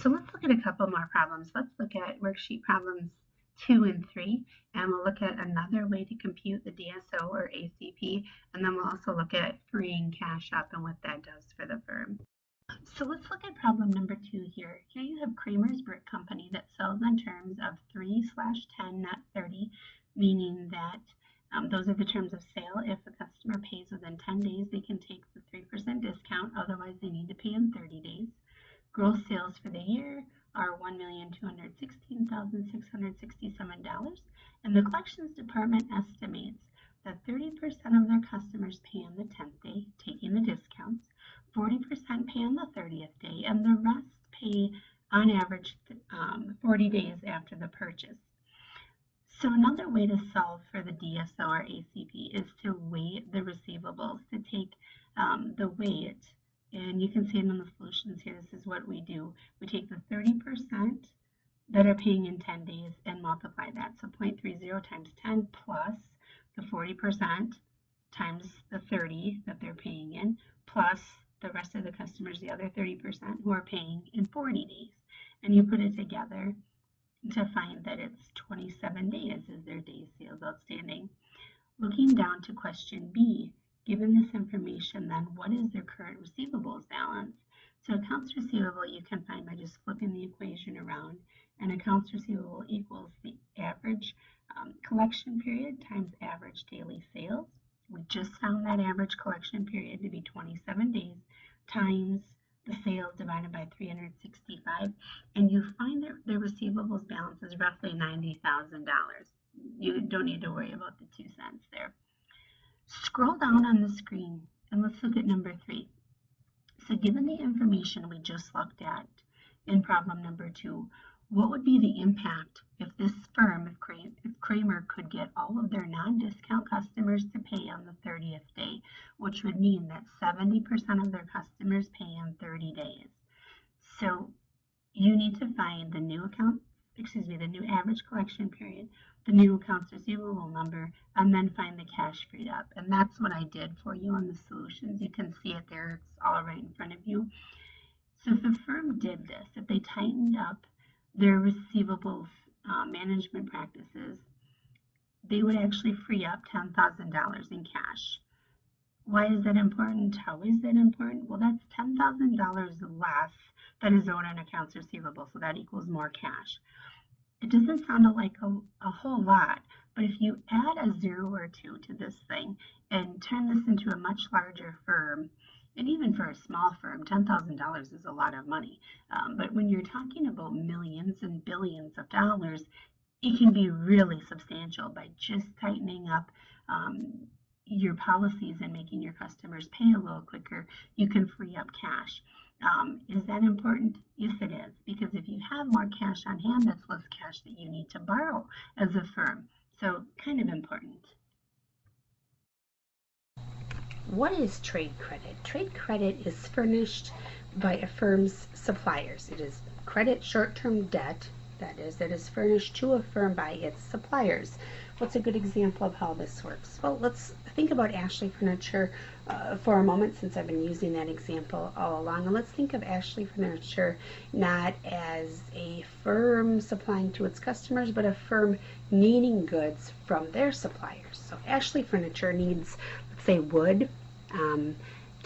So let's look at a couple more problems. Let's look at worksheet problems 2 and 3, and we'll look at another way to compute the DSO or ACP, and then we'll also look at freeing cash up and what that does for the firm. So let's look at problem number 2 here. Here you have Kramer's Brick Company that sells on terms of 3/10, not 30, meaning that those are the terms of sale. If a customer pays within 10 days, they can take the 3% discount. Otherwise, they need to pay in 30 days. Gross sales for the year are $1,216,667, and the collections department estimates that 30% of their customers pay on the 10th day, taking the discounts, 40% pay on the 30th day, and the rest pay on average 40 days after the purchase. So another way to solve for the DSO or ACP is to weight the receivables, to take the weight, and you can see it in the solutions here. This is what we do. We take the 30% that are paying in 10 days and multiply that. So 0.30 times 10 plus the 40% times the 30 that they're paying in, plus the rest of the customers, the other 30% who are paying in 40 days. And you put it together to find that it's 27 days is their days sales outstanding. Looking down to question B, given this information, then what is their current receivables balance? So accounts receivable you can find by just flipping the equation around, and accounts receivable equals the average collection period times average daily sales. We just found that average collection period to be 27 days times the sales divided by 365, and you find that the receivables balance is roughly $90,000. You don't need to worry about the 2 cents there. Scroll down on the screen and let's look at number 3. So given the information we just looked at in problem number 2, what would be the impact if this firm, if Kramer could get all of their non-discount customers to pay on the 30th day, which would mean that 70% of their customers pay in 30 days. So you need to find the new average collection period, the new accounts receivable number, and then find the cash freed up. And that's what I did for you on the solutions. You can see it there, it's all right in front of you. So if the firm did this, if they tightened up their receivables management practices, they would actually free up $10,000 in cash. Why is that important? How is that important? Well, that's $10,000 less that is owed on accounts receivable, so that equals more cash. It doesn't sound like a whole lot, but if you add a 0 or 2 to this thing and turn this into a much larger firm, and even for a small firm, $10,000 is a lot of money. But when you're talking about millions and billions of dollars, it can be really substantial. By just tightening up your policies and making your customers pay a little quicker, you can free up cash. Is that important? Yes, it is, because if you have more cash on hand, that's less cash that you need to borrow as a firm. So kind of important. What is trade credit? Trade credit is furnished by a firm's suppliers. It is credit short-term debt, that is furnished to a firm by its suppliers. What's a good example of how this works? Well, let's think about Ashley Furniture for a moment, since I've been using that example all along. And let's think of Ashley Furniture not as a firm supplying to its customers, but a firm needing goods from their suppliers. So Ashley Furniture needs, let's say, wood to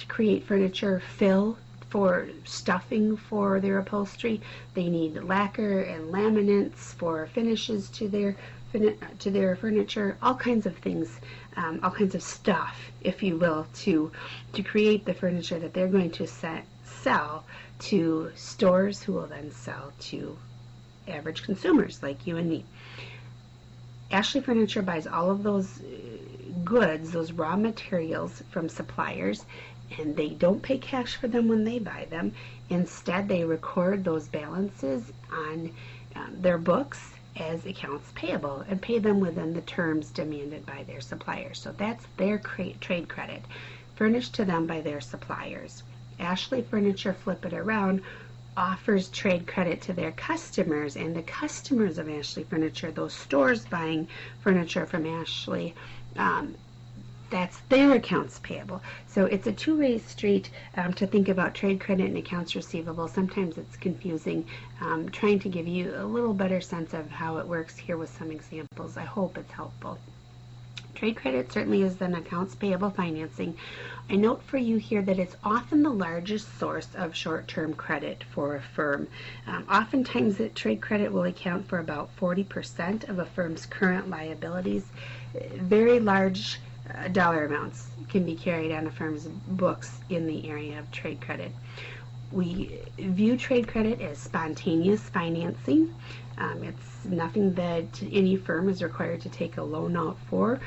create furniture, fill for stuffing for their upholstery. They need lacquer and laminates for finishes to their furniture, all kinds of things, all kinds of stuff, if you will, to create the furniture that they're going to sell to stores, who will then sell to average consumers like you and me. Ashley Furniture buys all of those goods, those raw materials, from suppliers, and they don't pay cash for them when they buy them. Instead, they record those balances on their books as accounts payable and pay them within the terms demanded by their suppliers. So that's their trade credit, furnished to them by their suppliers. Ashley Furniture, flip it around, offers trade credit to their customers, and the customers of Ashley Furniture, those stores buying furniture from Ashley, That's their accounts payable. So it's a two-way street to think about trade credit and accounts receivable. Sometimes it's confusing. Trying to give you a little better sense of how it works here with some examples. I hope it's helpful. Trade credit certainly is an accounts payable financing. I note for you here that it's often the largest source of short-term credit for a firm. Oftentimes, trade credit will account for about 40% of a firm's current liabilities. Very large dollar amounts can be carried on a firm's books in the area of trade credit. We view trade credit as spontaneous financing. It's nothing that any firm is required to take a loan out for.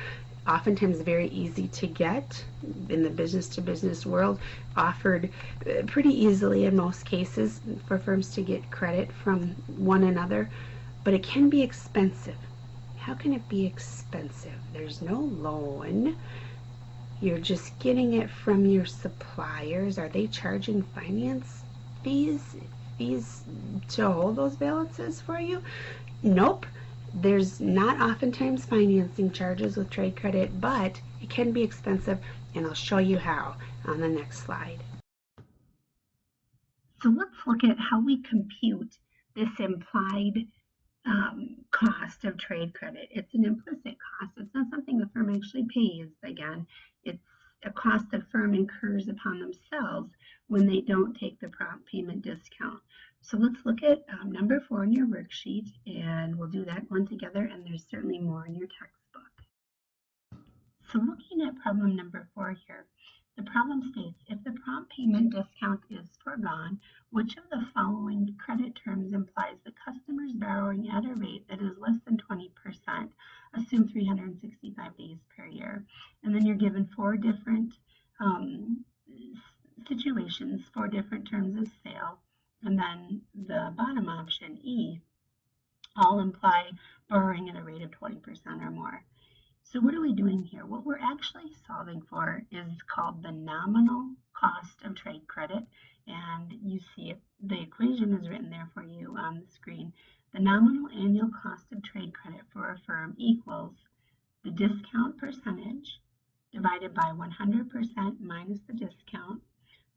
Oftentimes very easy to get in the business-to-business world, offered pretty easily in most cases for firms to get credit from one another, but it can be expensive. How can it be expensive? There's no loan. You're just getting it from your suppliers. Are they charging finance fees to hold those balances for you? Nope. There's not oftentimes financing charges with trade credit, but it can be expensive, and I'll show you how on the next slide. So let's look at how we compute this implied cost of trade credit. It's an implicit cost. It's not something the firm actually pays. Again, it's a cost the firm incurs upon themselves when they don't take the prompt payment discount. So let's look at number 4 in your worksheet, and we'll do that one together, and there's certainly more in your textbook. So looking at problem number 4 here, the problem states, if the prompt payment discount is foregone, which of the following credit terms implies the customer is borrowing at a rate that is less than 20%, assume 365 days per year. And then you're given 4 different situations, 4 different terms of sale. And then the bottom option, E, all imply borrowing at a rate of 20% or more. So what are we doing here? What we're actually solving for is called the nominal cost of trade credit. And you see it, the equation is written there for you on the screen. The nominal annual cost of trade credit for a firm equals the discount percentage divided by 100% minus the discount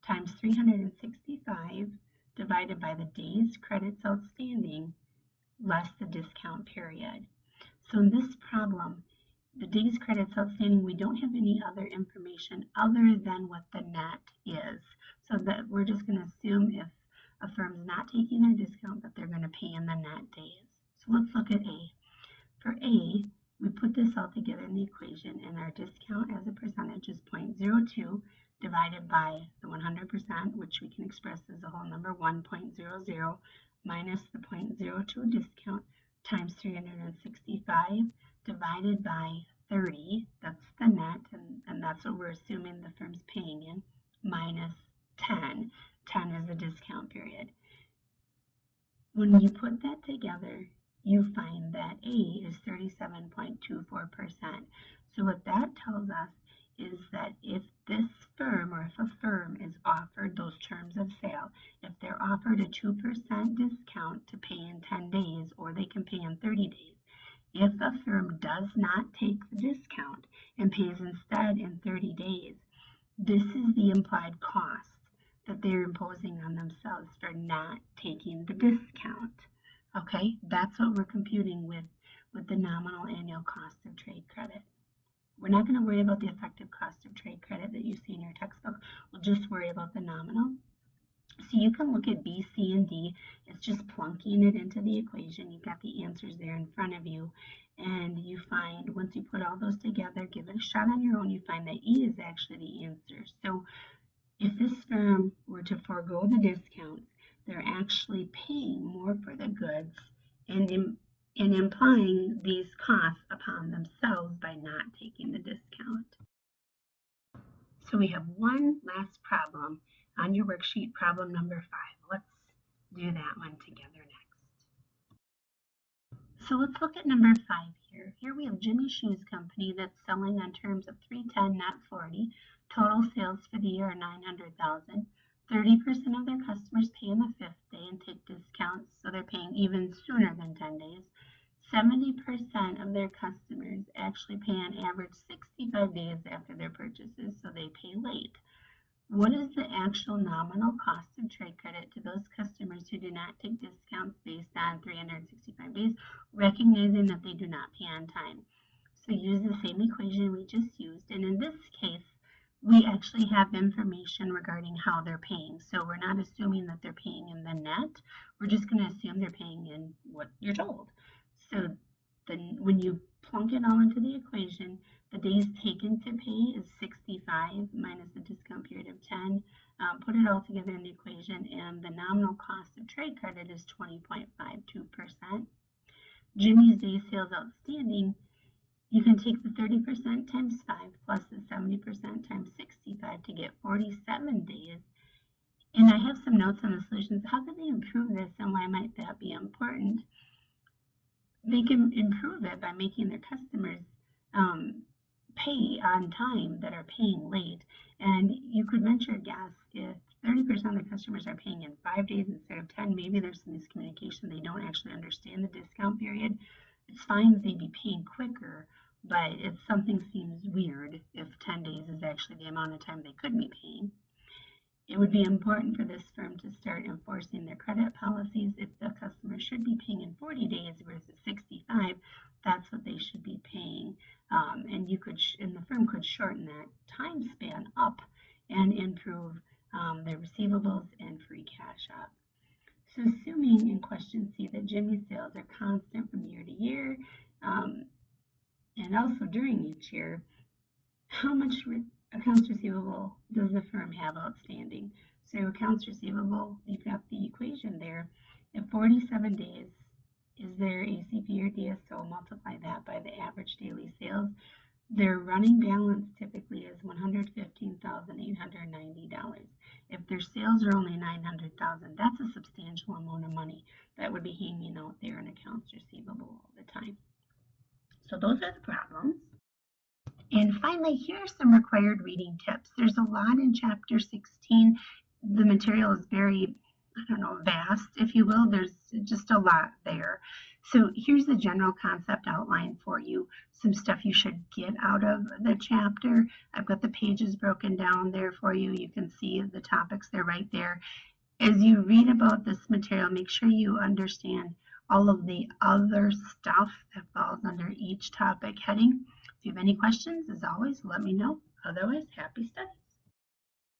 times 365 divided by the days credits outstanding less the discount period. So in this problem, the days credits outstanding, we don't have any other information other than what the net is. So that we're just going to assume if a firm's not taking their discount that they're going to pay in the net days. So let's look at A. For A, we put this all together in the equation, and our discount as a percentage is 0.02 divided by the 100%, which we can express as a whole number 1.00 minus the 0.02 discount times 365 divided by 30, that's the net, and that's what we're assuming the firm's paying in, minus 10. 10 is the discount period. When you put that together, you find that A is 37.24%. So what that tells us is that if this firm, or if a firm is offered those terms of sale, if they're offered a 2% discount to pay in 10 days, or they can pay in 30 days, if a firm does not take the discount and pays instead in 30 days, this is the implied cost that they're imposing on themselves for not taking the discount. Okay, that's what we're computing with the nominal annual cost of trade credit. We're not going to worry about the effective cost of trade credit that you see in your textbook. We'll just worry about the nominal. So you can look at B, C, and D. It's just plunking it into the equation. You've got the answers there in front of you. And you find, once you put all those together, give it a shot on your own, you find that E is actually the answer. So if this firm were to forego the discounts, they're actually paying more for the goods and implying these costs upon themselves by not taking the discount. So we have one last problem on your worksheet, problem number 5. Let's do that one together next. So let's look at number 5 here. Here we have Jimmy Shoes Company that's selling on terms of 310 net 40. Total sales for the year are 900,000. 30% of their customers pay on the 5th day and take discounts, so they're paying even sooner than 10 days. 70% of their customers actually pay on average 65 days after their purchases, so they pay late. What is the actual nominal cost of trade credit to those customers who do not take discounts based on 365 days, recognizing that they do not pay on time? So use the same equation we just used, and in this case, we actually have information regarding how they're paying. So we're not assuming that they're paying in the net. We're just going to assume they're paying in what you're told. So then when you plunk it all into the equation, the days taken to pay is 65 minus the discount period of 10. Put it all together in the equation, and the nominal cost of trade credit is 20.52%. Jimmy's day sales outstanding, you can take the 30% times 5 plus the 70% times 65 to get 47 days. And I have some notes on the solutions. How can they improve this, and why might that be important? They can improve it by making their customers pay on time that are paying late. And you could venture a guess, if 30% of the customers are paying in 5 days instead of 10, maybe there's some miscommunication. They don't actually understand the discount period. It's fine that they'd be paying quicker, but if something seems weird if 10 days is actually the amount of time they could be paying. It would be important for this firm to start enforcing their credit policies. If the customer should be paying in 40 days versus 65, that's what they should be paying. And the firm could shorten that time span up and improve their receivables and free cash up. So assuming in question C that Jimmy's sales are constant from year to year, and also during each year, how much accounts receivable does the firm have outstanding? So accounts receivable, you've got the equation there. If 47 days is their ACV or DSO, multiply that by the average daily sales. Their running balance typically is $115,890. If their sales are only $900,000, that's a substantial amount of money that would be hanging out there in accounts receivable all the time. So those are the problems. And finally, here are some required reading tips. There's a lot in Chapter 16. The material is very, vast, if you will. There's just a lot there. So here's the general concept outline for you, some stuff you should get out of the chapter. I've got the pages broken down there for you. You can see the topics, they're right there. As you read about this material, make sure you understand all of the other stuff that falls under each topic heading. If you have any questions, as always, let me know. Otherwise, happy studies.